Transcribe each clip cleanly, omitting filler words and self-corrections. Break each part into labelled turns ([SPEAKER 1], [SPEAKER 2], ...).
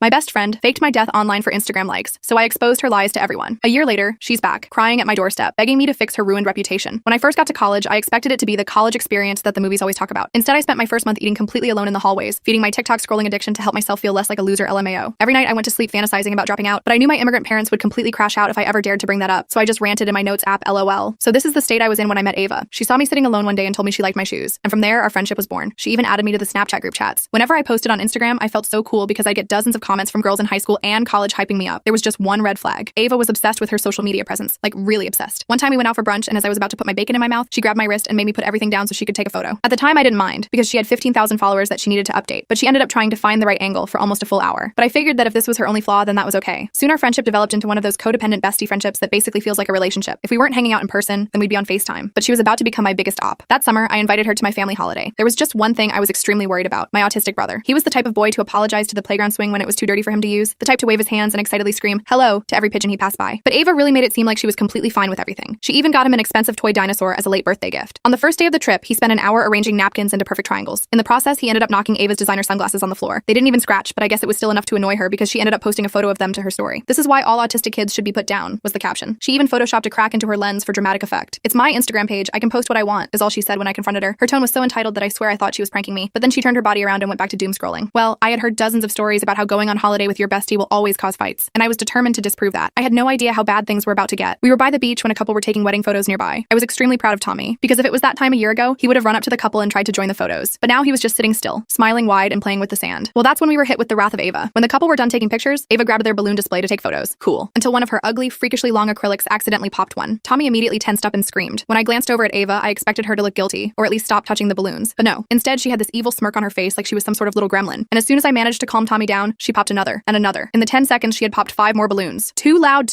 [SPEAKER 1] My best friend faked my death online for Instagram likes, so I exposed her lies to everyone. A year later, she's back, crying at my doorstep, begging me to fix her ruined reputation. When I first got to college, I expected it to be the college experience that the movies always talk about. Instead, I spent my first month eating completely alone in the hallways, feeding my TikTok scrolling addiction to help myself feel less like a loser LMAO. Every night I went to sleep fantasizing about dropping out, but I knew my immigrant parents would completely crash out if I ever dared to bring that up, so I just ranted in my notes app LOL. So this is the state I was in when I met Ava. She saw me sitting alone one day and told me she liked my shoes, and from there, our friendship was born. She even added me to the Snapchat group chats. Whenever I posted on Instagram, I felt so cool because I'd get dozens of comments from girls in high school and college hyping me up. There was just one red flag. Ava was obsessed with her social media presence, like really obsessed. One time we went out for brunch, and as I was about to put my bacon in my mouth, she grabbed my wrist and made me put everything down so she could take a photo. At the time, I didn't mind because she had 15,000 followers that she needed to update, but she ended up trying to find the right angle for almost a full hour. But I figured that if this was her only flaw, then that was okay. Soon our friendship developed into one of those codependent bestie friendships that basically feels like a relationship. If we weren't hanging out in person, then we'd be on FaceTime. But she was about to become my biggest op. That summer, I invited her to my family holiday. There was just one thing I was extremely worried about: my autistic brother. He was the type of boy to apologize to the playground swing when it was too dirty for him to use, the type to wave his hands and excitedly scream "hello" to every pigeon he passed by. But Ava really made it seem like she was completely fine with everything. She even got him an expensive toy dinosaur as a late birthday gift. On the first day of the trip, he spent an hour arranging napkins into perfect triangles. In the process, he ended up knocking Ava's designer sunglasses on the floor. They didn't even scratch, but I guess it was still enough to annoy her because she ended up posting a photo of them to her story. "This is why all autistic kids should be put down," was the caption. She even photoshopped a crack into her lens for dramatic effect. "It's my Instagram page, I can post what I want," is all she said when I confronted her. Her tone was so entitled that I swear I thought she was pranking me, but then she turned her body around and went back to doom scrolling. Well, I had heard dozens of stories about how going on holiday with your bestie will always cause fights, and I was determined to disprove that. I had no idea how bad things were about to get. We were by the beach when a couple were taking wedding photos nearby. I was extremely proud of Tommy, because if it was that time a year ago, he would have run up to the couple and tried to join the photos. But now he was just sitting still, smiling wide and playing with the sand. Well, that's when we were hit with the wrath of Ava. When the couple were done taking pictures, Ava grabbed their balloon display to take photos. Cool. Until one of her ugly, freakishly long acrylics accidentally popped one. Tommy immediately tensed up and screamed. When I glanced over at Ava, I expected her to look guilty, or at least stop touching the balloons. But no. Instead, she had this evil smirk on her face like she was some sort of little gremlin. And as soon as I managed to calm Tommy down, she popped another, and another. In the 10 seconds, she had popped 5 more balloons. Too loud,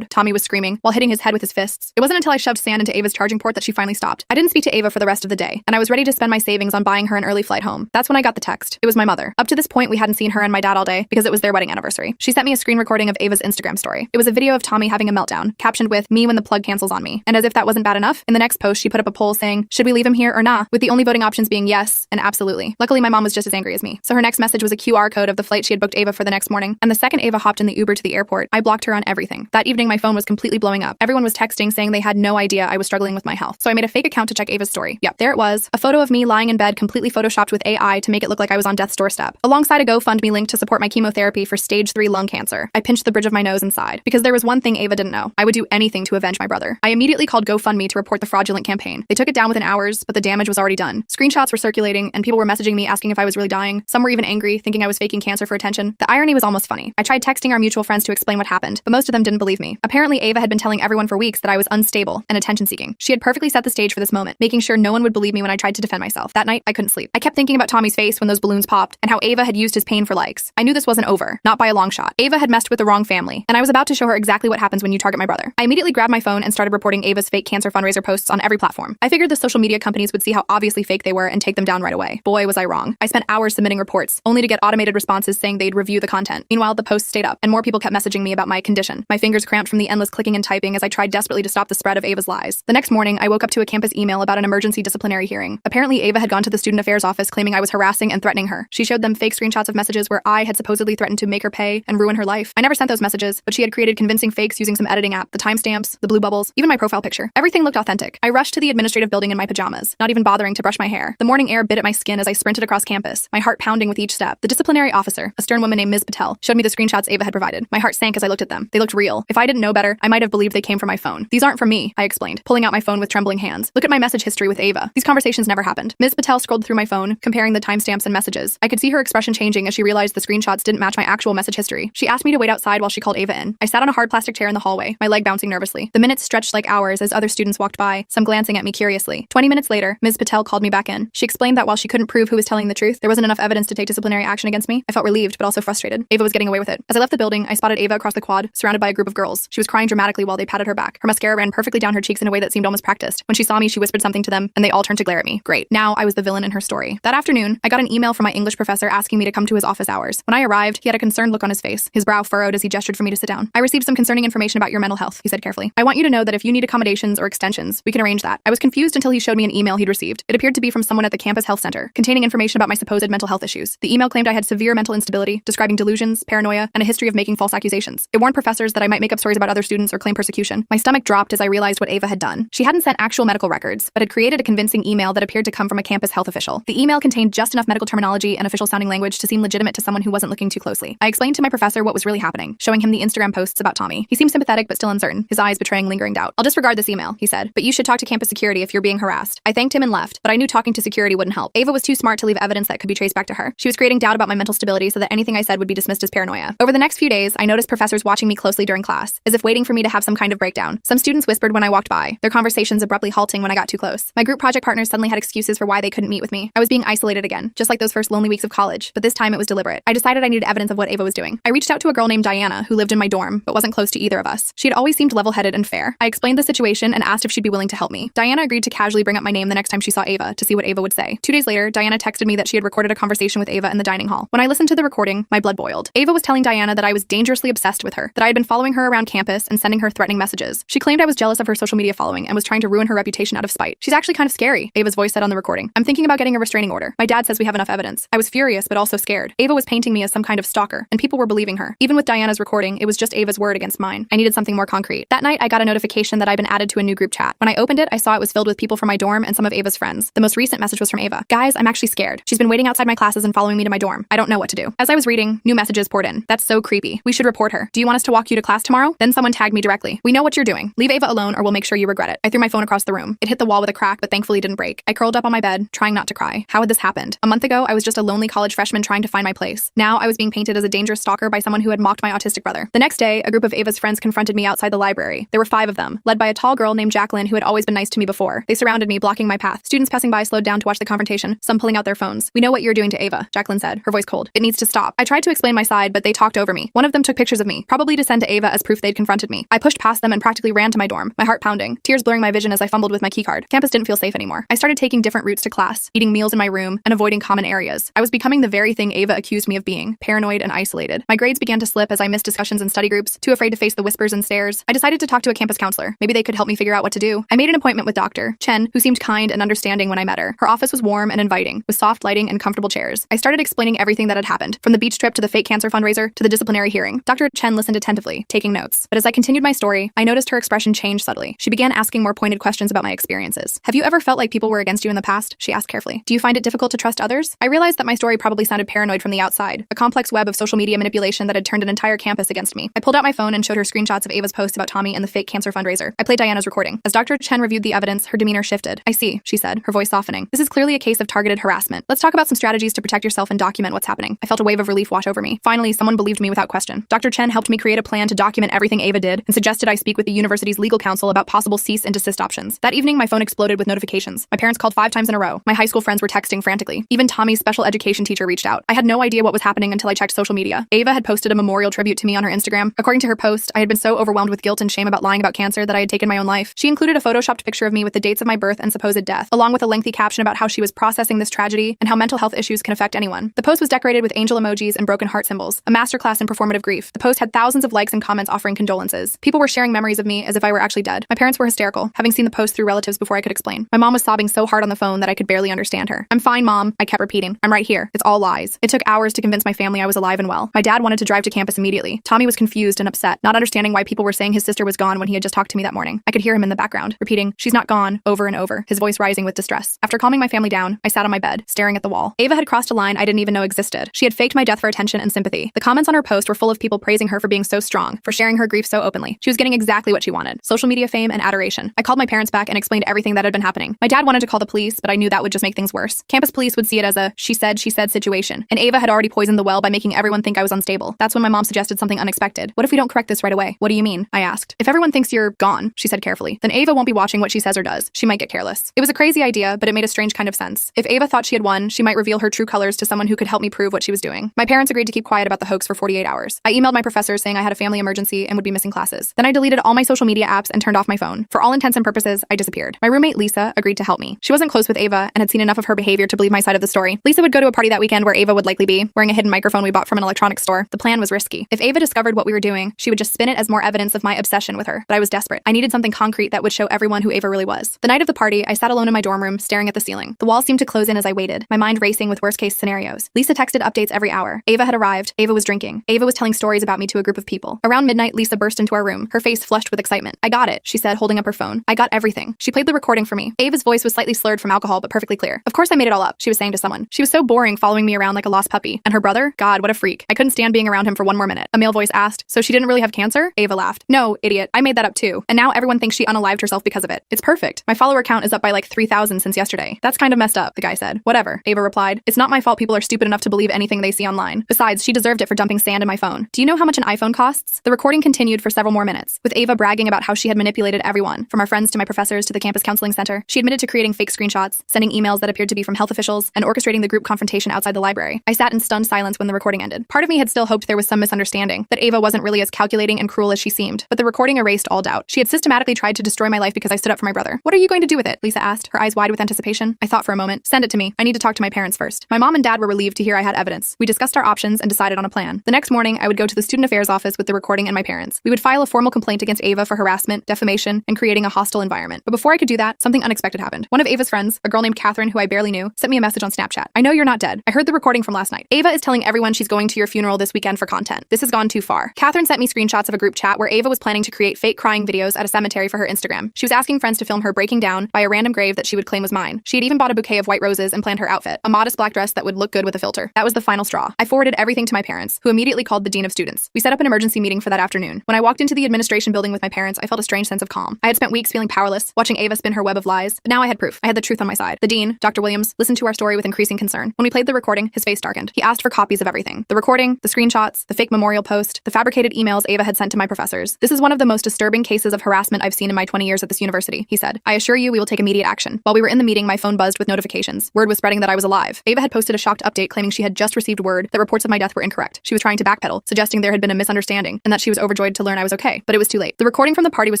[SPEAKER 1] Tommy was screaming, while hitting his head with his fists. It wasn't until I shoved sand into Ava's charging port that she finally stopped. I didn't speak to Ava for the rest of the day, and I was ready to spend my savings on buying her an early flight home. That's when I got the text. It was my mother. Up to this point, we hadn't seen her and my dad all day because it was their wedding anniversary. She sent me a screen recording of Ava's Instagram story. It was a video of Tommy having a meltdown, captioned with "me when the plug cancels on me." And as if that wasn't bad enough, in the next post, she put up a poll saying, "Should we leave him here or nah?" with the only voting options being yes and absolutely. Luckily, my mom was just as angry as me. So her next message was a QR code of the flight she had booked Ava for the next morning. And the second Ava hopped in the Uber to the airport, I blocked her on everything. That evening, my phone was completely blowing up. Everyone was texting saying they had no idea I was struggling with my health. So I made a fake account to check Ava's story. Yep, there it was. A photo of me lying in bed completely photoshopped with AI to make it look like I was on death's doorstep, alongside a GoFundMe link to support my chemotherapy for stage 3 lung cancer. I pinched the bridge of my nose and sighed, because there was one thing Ava didn't know. I would do anything to avenge my brother. I immediately called GoFundMe to report the fraudulent campaign. They took it down within hours, but the damage was already done. Screenshots were circulating, and people were messaging me asking if I was really dying. Some were even angry, thinking I was faking cancer for attention. The irony was almost funny. I tried texting our mutual friends to explain what happened, but most of them didn't believe me. Apparently, Ava had been telling everyone for weeks that I was unstable and attention-seeking. She had perfectly set the stage for this moment, making sure no one would believe me when I tried to defend myself. That night, I couldn't sleep. I kept thinking about Tommy's face when those balloons popped, and how Ava had used his pain for likes. I knew this wasn't over, not by a long shot. Ava had messed with the wrong family, and I was about to show her exactly what happens when you target my brother. I immediately grabbed my phone and started reporting Ava's fake cancer fundraiser posts on every platform. I figured the social media companies would see how obviously fake they were and take them down right away. Boy, was I wrong. I spent hours submitting reports, only to get automated responses saying they'd review the content. Meanwhile, the posts stayed up, and more people kept messaging me about my condition. My fingers cramped from the endless clicking and typing as I tried desperately to stop the spread of Ava's lies. The next morning, I woke up to a campus email about an emergency disciplinary hearing. Apparently, Ava had gone to the student affairs office claiming I was harassing and threatening her. She showed them fake screenshots of messages where I had supposedly threatened to make her pay and ruin her life. I never sent those messages, but she had created convincing fakes using some editing app, the timestamps, the blue bubbles, even my profile picture. Everything looked authentic. I rushed to the administrative building in my pajamas, not even bothering to brush my hair. The morning air bit at my skin as I sprinted across campus, my heart pounding with each step. The disciplinary officer, a stern woman named Ms. Patel, showed me the screenshots Ava had provided. My heart sank as I looked at them. They looked real. If I didn't know better, I might have believed they came from my phone. "These aren't from me," I explained, pulling out my phone with trembling hands. "Look at my message history with Ava. These conversations never happened." Ms. Patel scrolled through my phone, comparing the timestamps and messages. I could see her expression changing as she realized the screenshots didn't match my actual message history. She asked me to wait outside while she called Ava in. I sat on a hard plastic chair in the hallway, my leg bouncing nervously. The minutes stretched like hours as other students walked by, some glancing at me curiously. 20 minutes later, Ms. Patel called me back in. She explained that while she couldn't prove who was telling the truth, there wasn't enough evidence to take disciplinary action against me. I felt relieved, but also frustrated. Ava was getting away with it. As I left the building, I spotted Ava across the quad, surrounded by a group of girls. She was crying dramatically while they patted her back. Her mascara ran perfectly down her cheeks in a way that seemed almost practiced. When she saw me, she whispered something to them, and they all turned to glare at me. Great. Now I was the villain in her story. That afternoon, I got an email from my English professor asking me to come to his office hours. When I arrived, he had a concerned look on his face, his brow furrowed as he gestured for me to sit down. "I received some concerning information about your mental health," he said carefully. "I want you to know that if you need accommodations or extensions, we can arrange that." I was confused until he showed me an email he'd received. It appeared to be from someone at the campus health center, containing information about my supposed mental health issues. The email claimed I had severe mental instability, describing delusions, paranoia, and a history of making false accusations. It warned professors that I might make up stories about other students or claim persecution. My stomach dropped as I realized what Ava had done. She hadn't sent actual medical records, but had created a convincing email that appeared to come from a campus health official. The email contained just enough medical terminology and official-sounding language to seem legitimate to someone who wasn't looking too closely. I explained to my professor what was really happening, showing him the Instagram posts about Tommy. He seemed sympathetic but still uncertain, his eyes betraying lingering doubt. "I'll disregard this email," he said, "but you should talk to campus security if you're being harassed." I thanked him and left, but I knew talking to security wouldn't help. Ava was too smart to leave evidence that could be traced back to her. She was creating doubt about my mental stability so that anything I said would be dismissed as paranoia. Over the next few days, I noticed professors watching me closely during class, as if waiting for me to have some kind of breakdown. Some students whispered when I walked by, their conversations abruptly halting when I got too close. My group project partners suddenly had excuses for why they couldn't meet with me. I was being isolated again, just like those first lonely weeks of college, but this time it was deliberate. I decided I needed evidence of what Ava was doing. I reached out to a girl named Diana who lived in my dorm, but wasn't close to either of us. She had always seemed level-headed and fair. I explained the situation and asked if she'd be willing to help me. Diana agreed to casually bring up my name the next time she saw Ava to see what Ava would say. 2 days later, Diana texted me that she had recorded a conversation with Ava in the dining hall. When I listened to the recording, my blood boiled. Ava was telling Diana that I was dangerously obsessed with her, that I had been following her around campus and sending her threatening messages. She claimed I was jealous of her social media following and was trying to ruin her reputation out of spite. "She's actually kind of scary," Ava's voice said on the recording. "I'm thinking about getting a restraining order. My dad says we have enough evidence." I was furious, but also scared. Ava was painting me as some kind of stalker, and people were believing her. Even with Diana's recording, it was just Ava's word against mine. I needed something more concrete. That night, I got a notification that I'd been added to a new group chat. When I opened it, I saw it was filled with people from my dorm and some of Ava's friends. The most recent message was from Ava. "Guys, I'm actually scared. She's been waiting outside my classes and following me to my dorm. I don't know what to do." As I was reading, new messages poured in. "That's so creepy. We should report her. Do you want us to walk you to class tomorrow?" Then someone tagged me directly. "We know what you're doing. Leave Ava alone or we'll make sure you regret it." I threw my phone across the room. It hit the wall with a crack, but thankfully didn't break. I curled up on my bed, trying not to cry. How had this happened? A month ago, I was just a lonely college freshman trying to find my place. Now I was being painted as a dangerous stalker by someone who had mocked my autistic brother. The next day, a group of Ava's friends confronted me outside the library. There were 5 of them, led by a tall girl named Jacqueline who had always been nice to me before. They surrounded me, blocking my path. Students passing by slowed down to watch the confrontation, some pulling out their phones. "We know what you're doing to Ava," Jacqueline said, her voice cold. "It needs to stop." I tried to explain my side, but they talked over me. One of them took pictures of me, probably to send to Ava as proof they'd confronted me. I pushed past them and practically ran to my dorm, my heart pounding, tears blurring my vision as I fumbled with my keycard. Campus didn't feel safe anymore. I started taking different routes to class, eating meals in my room, and avoiding common areas. I was becoming the very thing Ava accused me of being, paranoid and isolated. My grades began to slip as I missed discussions in study groups, too afraid to face the whispers and stares. I decided to talk to a campus counselor. Maybe they could help me figure out what to do. I made an appointment with Dr. Chen, who seemed kind and understanding when I met her. Her office was warm and inviting, with soft lighting and comfortable chairs. I started explaining everything that had happened, from the beach trip to the fake cancer fundraiser to the disciplinary hearing. Dr. Chen listened attentively, taking notes. But as I continued my story, I noticed her expression change subtly. She began asking more pointed questions about my experiences. "Have you ever felt like people were against you in the past?" she asked carefully. "Do you find it difficult to trust others?" I realized that my story probably sounded paranoid from the outside, a complex web of social media manipulation that had turned an entire campus against me. I pulled out my phone and showed her screenshots of Ava's posts about Tommy and the fake cancer fundraiser. I played Diana's recording. As Dr. Chen reviewed the evidence, her demeanor shifted. "I see," she said, her voice softening. "This is clearly a case of targeted harassment. Let's talk about some strategies to protect yourself and document what's happening." I felt a wave of relief wash over me. Finally, someone believed me without question. Dr. Chen helped me create a plan to document everything Ava did and suggested I speak with the university's legal counsel about possible cease and desist options. That evening, my phone exploded with notifications. My parents called 5 times in a row. My high school friends were texting frantically. Even Tommy's special education teacher reached out. I had no idea what was happening until I checked social media. Ava had posted a memorial tribute to me on her Instagram. According to her post, I had been so overwhelmed with guilt and shame about lying about cancer that I had taken my own life. She included a photoshopped picture of me with the dates of my birth and supposed death, along with a lengthy caption about how she was processing this tragedy and how mental health issues can affect anyone. The post was decorated with angel emojis and broken heart symbols, a masterclass in performative grief. The post had thousands of likes and comments offering condolences. People were sharing memories of me as if I were actually dead. My parents were hysterical, having seen the post through relatives before I could explain. My mom was sobbing so hard on the phone that I could barely understand her. "I'm fine, Mom," I kept repeating. "I'm right here. It's all lies." It took hours to convince my family I was alive and well. My dad wanted to drive to campus immediately. Tommy was confused and upset, not understanding why people were saying his sister was gone when he had just talked to me that morning. I could hear him in the background, repeating, "She's not gone," over and over, his voice rising with distress. After calming my family down, I sat on my bed, staring at the wall. Ava had crossed a line I didn't even know existed. She had faked my death for attention and sympathy. The comments on her post were full of people praising her for being so strong, for sharing her grief so openly. She was getting exactly what she wanted: social media fame and adoration. I called my parents back and explained everything that had been happening. My dad wanted to call the police, but I knew that would just make things worse. Campus police would see it as a she said situation, and Ava had already poisoned the well by making everyone think I was unstable. That's when my mom suggested something unexpected. "What if we don't correct this right away?" "What do you mean?" I asked. "If everyone thinks you're gone," she said carefully, "then Ava won't be watching what she says or does. She might get careless." It was a crazy idea, but it made a strange kind of sense. If Ava thought she had won, she might reveal her true colors to someone who could help me prove what she was doing. My parents agreed to keep quiet about the hoax for 48 hours. I emailed my professors saying I had a family emergency and would be missing classes. Then I deleted all my social media apps and turned off my phone. For all intents and purposes, I disappeared. My roommate Lisa agreed to help me. She wasn't close with Ava and had seen enough of her behavior to believe my side of the story. Lisa would go to a party that weekend where Ava would likely be, wearing a hidden microphone we bought from an electronics store. The plan was risky. If Ava discovered what we were doing, she would just spin it as more evidence of my obsession with her. But I was desperate. I needed something concrete that would show everyone who Ava really was. The night of the party, I sat alone in my dorm room, staring at the ceiling. The walls seemed to close in as I waited, my mind racing with worst-case scenarios. Lisa texted updates every hour, there. Ava had arrived. Ava was drinking. Ava was telling stories about me to a group of people. Around midnight, Lisa burst into our room, her face flushed with excitement. I got it, she said, holding up her phone. I got everything. She played the recording for me. Ava's voice was slightly slurred from alcohol, but perfectly clear. Of course I made it all up, she was saying to someone. She was so boring following me around like a lost puppy. And her brother? God, what a freak. I couldn't stand being around him for one more minute. A male voice asked, so she didn't really have cancer? Ava laughed. No, idiot. I made that up too. And now everyone thinks she unalived herself because of it. It's perfect. My follower count is up by like 3,000 since yesterday. That's kind of messed up, the guy said. Whatever, Ava replied. It's not my fault people are stupid enough to believe anything they see online. Besides, she deserved it for dumping sand in my phone. Do you know how much an iPhone costs? The recording continued for several more minutes, with Ava bragging about how she had manipulated everyone, from our friends to my professors to the campus counseling center. She admitted to creating fake screenshots, sending emails that appeared to be from health officials, and orchestrating the group confrontation outside the library. I sat in stunned silence when the recording ended. Part of me had still hoped there was some misunderstanding, that Ava wasn't really as calculating and cruel as she seemed, but the recording erased all doubt. She had systematically tried to destroy my life because I stood up for my brother. What are you going to do with it? Lisa asked, her eyes wide with anticipation. I thought for a moment. Send it to me. I need to talk to my parents first. My mom and dad were relieved to hear I had evidence. We discussed our options and decided on a plan. The next morning, I would go to the student affairs office with the recording and my parents. We would file a formal complaint against Ava for harassment, defamation, and creating a hostile environment. But before I could do that, something unexpected happened. One of Ava's friends, a girl named Catherine who I barely knew, sent me a message on Snapchat. I know you're not dead. I heard the recording from last night. Ava is telling everyone she's going to your funeral this weekend for content. This has gone too far. Catherine sent me screenshots of a group chat where Ava was planning to create fake crying videos at a cemetery for her Instagram. She was asking friends to film her breaking down by a random grave that she would claim was mine. She had even bought a bouquet of white roses and planned her outfit, a modest black dress that would look good with a filter. That was the final straw. I forwarded everything to my parents, who immediately called the dean of students. We set up an emergency meeting for that afternoon. When I walked into the administration building with my parents, I felt a strange sense of calm. I had spent weeks feeling powerless, watching Ava spin her web of lies, but now I had proof. I had the truth on my side. The dean, Dr. Williams, listened to our story with increasing concern. When we played the recording, his face darkened. He asked for copies of everything. The recording, the screenshots, the fake memorial post, the fabricated emails Ava had sent to my professors. This is one of the most disturbing cases of harassment I've seen in my 20 years at this university, he said. I assure you we will take immediate action. While we were in the meeting, my phone buzzed with notifications. Word was spreading that I was alive. Ava had posted a shocked update claiming she had just received word that reports of my death were incorrect. She was trying to backpedal, suggesting there had been a misunderstanding and that she was overjoyed to learn I was okay. But it was too late. The recording from the party was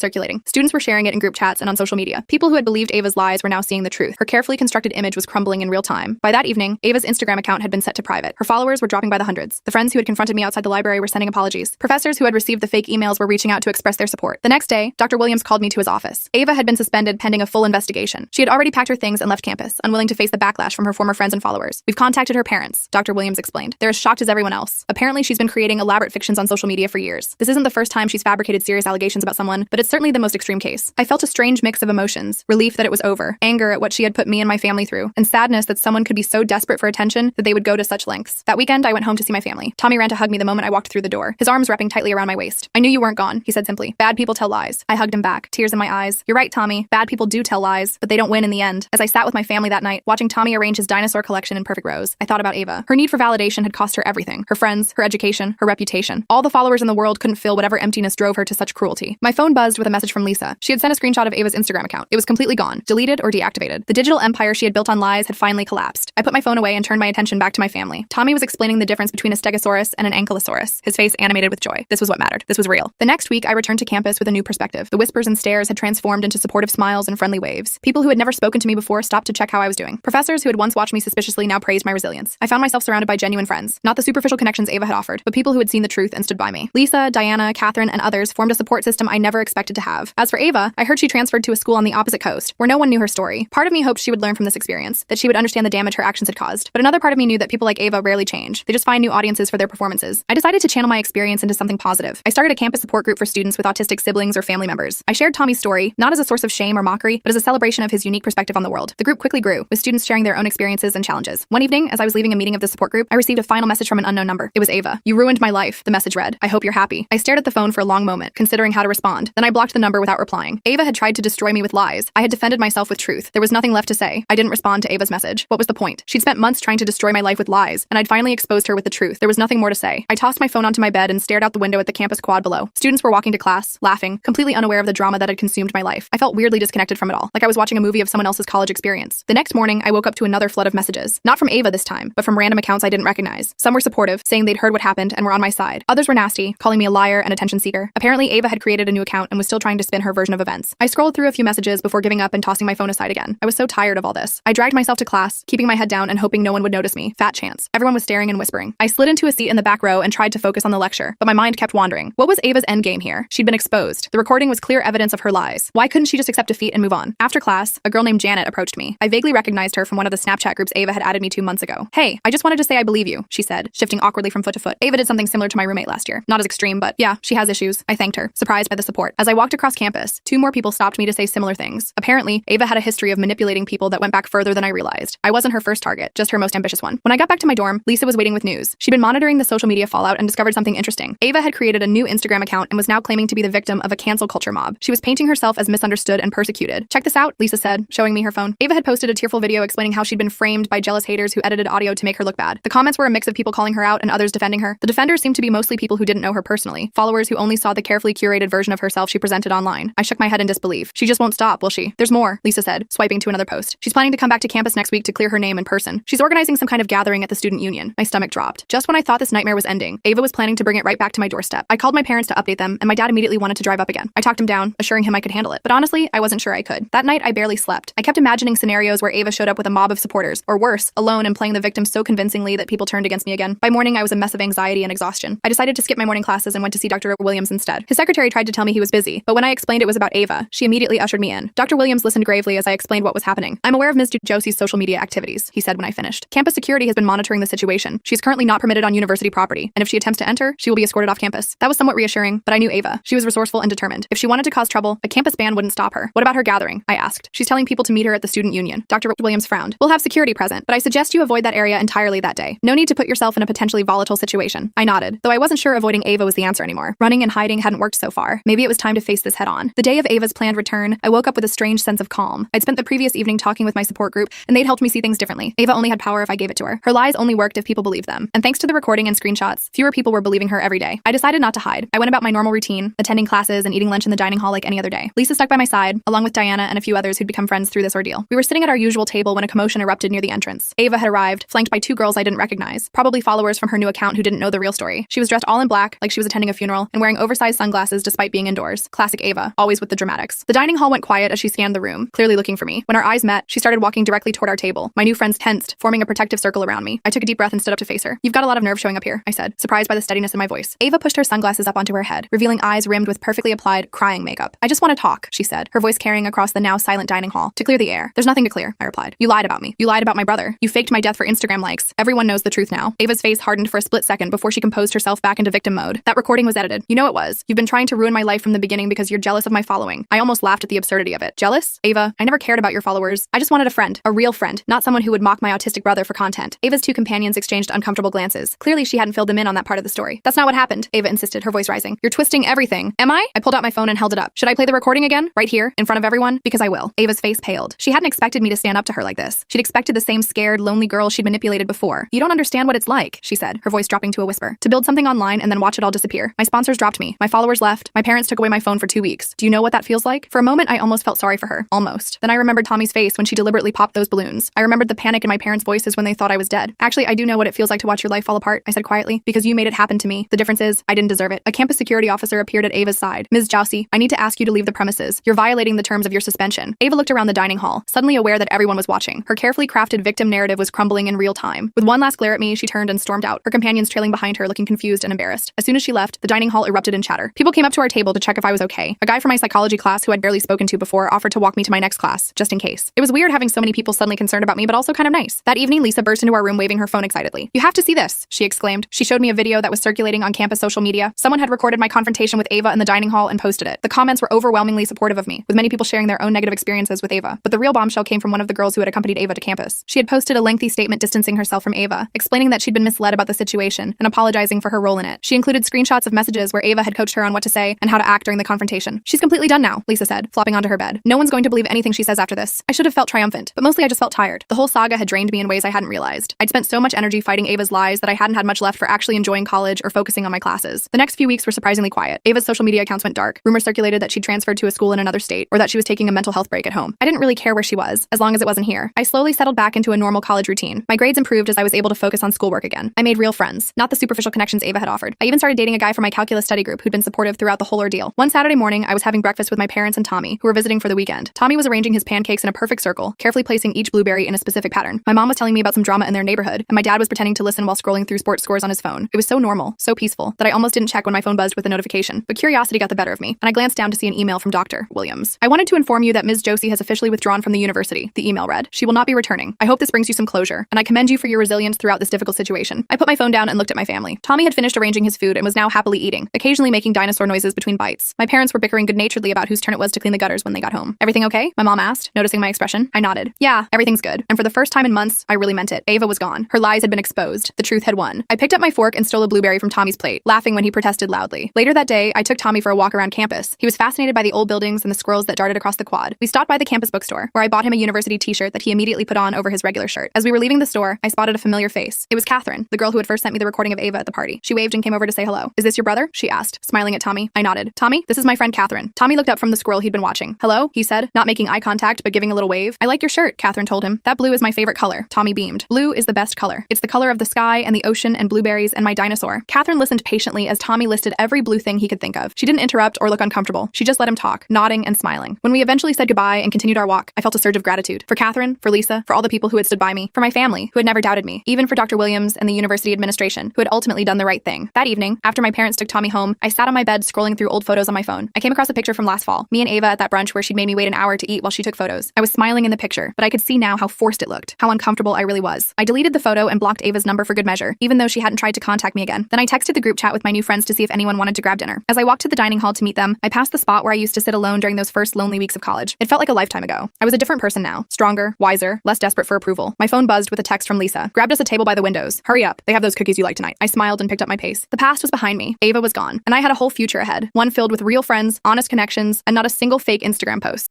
[SPEAKER 1] circulating. Students were sharing it in group chats and on social media. People who had believed Ava's lies were now seeing the truth. Her carefully constructed image was crumbling in real time. By that evening, Ava's Instagram account had been set to private. Her followers were dropping by the hundreds. The friends who had confronted me outside the library were sending apologies. Professors who had received the fake emails were reaching out to express their support. The next day, Dr. Williams called me to his office. Ava had been suspended pending a full investigation. She had already packed her things and left campus, unwilling to face the backlash from her former friends and followers. We've contacted her parents, Dr. Williams explained. They're as shocked as everyone else. Apparently, she's been creating elaborate fictions on social media for years. This isn't the first time she's fabricated serious allegations about someone, but it's certainly the most extreme case. I felt a strange mix of emotions, relief that it was over, anger at what she had put me and my family through, and sadness that someone could be so desperate for attention that they would go to such lengths. That weekend, I went home to see my family. Tommy ran to hug me the moment I walked through the door, his arms wrapping tightly around my waist. I knew you weren't gone, he said simply. Bad people tell lies. I hugged him back, tears in my eyes. You're right, Tommy. Bad people do tell lies, but they don't win in the end. As I sat with my family that night, watching Tommy arrange his dinosaur collection in perfect rows, I thought about Ava. Her need for validation had cost her everything. Her friends, her education, her reputation. All the followers in the world couldn't fill whatever emptiness drove her to such cruelty. My phone buzzed with a message from Lisa. She had sent a screenshot of Ava's Instagram account. It was completely gone, deleted or deactivated. The digital empire she had built on lies had finally collapsed. I put my phone away and turned my attention back to my family. Tommy was explaining the difference between a stegosaurus and an ankylosaurus, his face animated with joy. This was what mattered. This was real. The next week, I returned to campus with a new perspective. The whispers and stares had transformed into supportive smiles and friendly waves. People who had never spoken to me before stopped to check how I was doing. Professors who had once watched me suspiciously now praised my resilience. I found myself surrounded by genuine friends, not the superficial connections Ava had offered, but people who had seen the truth and stood by me. Lisa, Diana, Catherine, and others formed a support system I never expected to have. As for Ava, I heard she transferred to a school on the opposite coast, where no one knew her story. Part of me hoped she would learn from this experience, that she would understand the damage her actions had caused. But another part of me knew that people like Ava rarely change. They just find new audiences for their performances. I decided to channel my experience into something positive. I started a campus support group for students with autistic siblings or family members. I shared Tommy's story, not as a source of shame or mockery, but as a celebration of his unique perspective on the world. The group quickly grew, with students sharing their own experiences and challenges. One evening, as I was leaving a meeting of the support group, I received a final message from an unknown number. It was Ava. You ruined my life, the message read. I hope you're happy. I stared at the phone for a long moment, considering how to respond. Then I blocked the number without replying. Ava had tried to destroy me with lies. I had defended myself with truth. There was nothing left to say. I didn't respond to Ava's message. What was the point? She'd spent months trying to destroy my life with lies, and I'd finally exposed her with the truth. There was nothing more to say. I tossed my phone onto my bed and stared out the window at the campus quad below. Students were walking to class, laughing, completely unaware of the drama that had consumed my life. I felt weirdly disconnected from it all, like I was watching a movie of someone else's college experience. The next morning, I woke up to another flood of messages. Not from Ava this time, but from random accounts I didn't recognize. Some were supportive, saying they'd heard what happened and were on my side. Others were nasty, calling me a liar and attention seeker. Apparently, Ava had created a new account and was still trying to spin her version of events. I scrolled through a few messages before giving up and tossing my phone aside again. I was so tired of all this. I dragged myself to class, keeping my head down and hoping no one would notice me. Fat chance. Everyone was staring and whispering. I slid into a seat in the back row and tried to focus on the lecture, but my mind kept wandering. What was Ava's endgame here? She'd been exposed. The recording was clear evidence of her lies. Why couldn't she just accept defeat and move on? After class, a girl named Janet approached me. I vaguely recognized her from one of the Snapchat groups Ava had added me to months ago. Hey, I just wanted to say I believe you. she said, shifting awkwardly from foot to foot. Ava did something similar to my roommate last year. Not as extreme, but yeah, she has issues. I thanked her, surprised by the support. As I walked across campus, 2 more people stopped me to say similar things. Apparently, Ava had a history of manipulating people that went back further than I realized. I wasn't her first target, just her most ambitious one. When I got back to my dorm, Lisa was waiting with news. She'd been monitoring the social media fallout and discovered something interesting. Ava had created a new Instagram account and was now claiming to be the victim of a cancel culture mob. She was painting herself as misunderstood and persecuted. Check this out, Lisa said, showing me her phone. Ava had posted a tearful video explaining how she'd been framed by jealous haters who edited audio to make her look bad. The comments were a mix of people calling her out and others defending her. The defenders seemed to be mostly people who didn't know her personally, followers who only saw the carefully curated version of herself she presented online. I shook my head in disbelief. She just won't stop, will she? There's more, Lisa said, swiping to another post. She's planning to come back to campus next week to clear her name in person. She's organizing some kind of gathering at the student union. My stomach dropped. Just when I thought this nightmare was ending, Ava was planning to bring it right back to my doorstep. I called my parents to update them, and my dad immediately wanted to drive up again. I talked him down, assuring him I could handle it. But honestly, I wasn't sure I could. That night, I barely slept. I kept imagining scenarios where Ava showed up with a mob of supporters, or worse, alone and playing the victim so convincingly that people turned against me again. By morning, I was a mess of anxiety and exhaustion. I decided to skip my morning classes and went to see Dr. Williams instead. His secretary tried to tell me he was busy, but when I explained it was about Ava, she immediately ushered me in. Dr. Williams listened gravely as I explained what was happening. I'm aware of Ms. Josie's social media activities, he said when I finished. Campus security has been monitoring the situation. She's currently not permitted on university property, and if she attempts to enter, she will be escorted off campus. That was somewhat reassuring, but I knew Ava. She was resourceful and determined. If she wanted to cause trouble, a campus ban wouldn't stop her. What about her gathering? I asked. She's telling people to meet her at the student union. Dr. Williams frowned. We'll have security present, but I suggest you avoid that area entirely that day. No need to put yourself in a potentially volatile situation. I nodded, though I wasn't sure avoiding Ava was the answer anymore. Running and hiding hadn't worked so far. Maybe it was time to face this head on. The day of Ava's planned return, I woke up with a strange sense of calm. I'd spent the previous evening talking with my support group, and they'd helped me see things differently. Ava only had power if I gave it to her. Her lies only worked if people believed them. And thanks to the recording and screenshots, fewer people were believing her every day. I decided not to hide. I went about my normal routine, attending classes and eating lunch in the dining hall like any other day. Lisa stuck by my side, along with Diana and a few others who'd become friends through this ordeal. We were sitting at our usual table when a commotion erupted near the entrance. Ava had arrived, flanked by 2 girls I didn't recognize, probably followers from her new account who didn't know the real story. She was dressed all in black, like she was attending a funeral, and wearing oversized sunglasses despite being indoors. Classic Ava, always with the dramatics. The dining hall went quiet as she scanned the room, clearly looking for me. When our eyes met, she started walking directly toward our table. My new friends tensed, forming a protective circle around me. I took a deep breath and stood up to face her. You've got a lot of nerve showing up here, I said, surprised by the steadiness in my voice. Ava pushed her sunglasses up onto her head, revealing eyes rimmed with perfectly applied crying makeup. I just want to talk, she said, her voice carrying across the now silent dining hall. To clear the air. There's nothing to clear, I replied. You lied about me. You lied about my brother. You faked my death for Instagram likes. Everyone knows the truth now. Ava's face hardened for a split second before she composed herself back into victim mode. That recording was edited. You know it was. You've been trying to ruin my life from the beginning because you're jealous of my following. I almost laughed at the absurdity of it. Jealous? Ava, I never cared about your followers. I just wanted a friend. A real friend. Not someone who would mock my autistic brother for content. Ava's 2 companions exchanged uncomfortable glances. Clearly she hadn't filled them in on that part of the story. That's not what happened, Ava insisted, her voice rising. You're twisting everything. Am I? I pulled out my phone and held it up. Should I play the recording again? Right here, in front of everyone? Because I will. Ava's face paled. She hadn't expected me to stand up to her like this. She'd expected the same scared, lonely girl she'd manipulated before. You don't understand what it's like, she said, her voice dropping to a whisper. To build something online and then watch it all disappear. My sponsors dropped me. My followers left. My parents took away my phone for 2 weeks. Do you know what that feels like? For a moment, I almost felt sorry for her. Almost. Then I remembered Tommy's face when she deliberately popped those balloons. I remembered the panic in my parents' voices when they thought I was dead. Actually, I do know what it feels like to watch your life fall apart, I said quietly, because you made it happen to me. The difference is, I didn't deserve it. A campus security officer appeared at Ava's side. Ms. Jousey, I need to ask you to leave the premises. You're violating the terms of your suspension. Ava looked around the dining hall, suddenly aware that everyone was watching. Her carefully crafted victim narrative was crumbling in real time. With one last glare at me, she turned and stormed out, her companions trailing behind her, looking confused and embarrassed. As soon as she left, the dining hall erupted in chatter. People came up to our table to check if I was okay. A guy from my psychology class who I'd barely spoken to before offered to walk me to my next class, just in case. It was weird having so many people suddenly concerned about me, but also kind of nice. That evening, Lisa burst into our room waving her phone excitedly. You have to see this, she exclaimed. She showed me a video that was circulating on campus social media. Someone had recorded my confrontation with Ava in the dining hall and posted it. The comments were overwhelmingly supportive of me, with many people sharing their own negative experiences with Ava. But the real bombshell came from one of the girls who had accompanied Ava to campus. She had posted a lengthy statement distancing herself from Ava, explaining that she'd been misled about the situation and apologizing for her role in it. She included screenshots of messages where Ava had coached her on what to say and how to act during the confrontation. She's completely done now, Lisa said, flopping onto her bed. No one's going to believe anything she says after this. I should have felt triumphant, but mostly I just felt tired. The whole saga had drained me in ways I hadn't realized. I'd spent so much energy fighting Ava's lies that I hadn't had much left for actually enjoying college or focusing on my classes. The next few weeks were surprisingly quiet. Ava's social media accounts went dark. Rumors circulated that she'd transferred to a school in another state or that she was taking a mental health break at home. I didn't really care where she was, as long as it wasn't here. I slowly settled back into a normal college routine. My grades improved as I was able to focus on schoolwork again. I made real friends, not the superficial connections Ava had offered. I even started dating a guy from my calculus study group who'd been supportive throughout the whole ordeal. One Saturday morning, I was having breakfast with my parents and Tommy, who were visiting for the weekend. Tommy was arranging his pancakes in a perfect circle, carefully placing each blueberry in a specific pattern. My mom was telling me about some drama in their neighborhood, and my dad was pretending to listen while scrolling through sports scores on his phone. It was so normal, so peaceful, that I almost didn't check when my phone buzzed with a notification. But curiosity got the better of me, and I glanced down to see an email from Dr. Williams. I wanted to inform you that Ms. Josie has officially withdrawn from the university, the email read. She will not be returning. I hope this brings you some closure, and I commend you for your resilience throughout this difficult difficult situation. I put my phone down and looked at my family. Tommy had finished arranging his food and was now happily eating, occasionally making dinosaur noises between bites. My parents were bickering good-naturedly about whose turn it was to clean the gutters when they got home. Everything okay? My mom asked, noticing my expression. I nodded. Yeah, everything's good. And for the first time in months, I really meant it. Ava was gone. Her lies had been exposed. The truth had won. I picked up my fork and stole a blueberry from Tommy's plate, laughing when he protested loudly. Later that day, I took Tommy for a walk around campus. He was fascinated by the old buildings and the squirrels that darted across the quad. We stopped by the campus bookstore, where I bought him a university t-shirt that he immediately put on over his regular shirt. As we were leaving the store, I spotted a familiar face. It was Catherine, the girl who had first sent me the recording of Ava at the party. She waved and came over to say hello. Is this your brother? She asked, smiling at Tommy. I nodded. Tommy, this is my friend Catherine. Tommy looked up from the squirrel he'd been watching. Hello, he said, not making eye contact but giving a little wave. I like your shirt, Catherine told him. That blue is my favorite color. Tommy beamed. Blue is the best color. It's the color of the sky and the ocean and blueberries and my dinosaur. Catherine listened patiently as Tommy listed every blue thing he could think of. She didn't interrupt or look uncomfortable. She just let him talk, nodding and smiling. When we eventually said goodbye and continued our walk, I felt a surge of gratitude. For Catherine, for Lisa, for all the people who had stood by me, for my family, who had never doubted me, even for Dr. Williams and the university administration, who had ultimately done the right thing. That evening, after my parents took Tommy home, I sat on my bed scrolling through old photos on my phone. I came across a picture from last fall, me and Ava at that brunch where she'd made me wait an hour to eat while she took photos. I was smiling in the picture, but I could see now how forced it looked, how uncomfortable I really was. I deleted the photo and blocked Ava's number for good measure, even though she hadn't tried to contact me again. Then I texted the group chat with my new friends to see if anyone wanted to grab dinner. As I walked to the dining hall to meet them, I passed the spot where I used to sit alone during those first lonely weeks of college. It felt like a lifetime ago. I was a different person now, stronger, wiser, less desperate for approval. My phone buzzed with a text from Lisa. Grabbed us a table by the windows. Hurry up. They have those cookies you like tonight. I smiled and picked up my pace. The past was behind me. Ava was gone, and I had a whole future ahead, one filled with real friends, honest connections, and not a single fake Instagram post.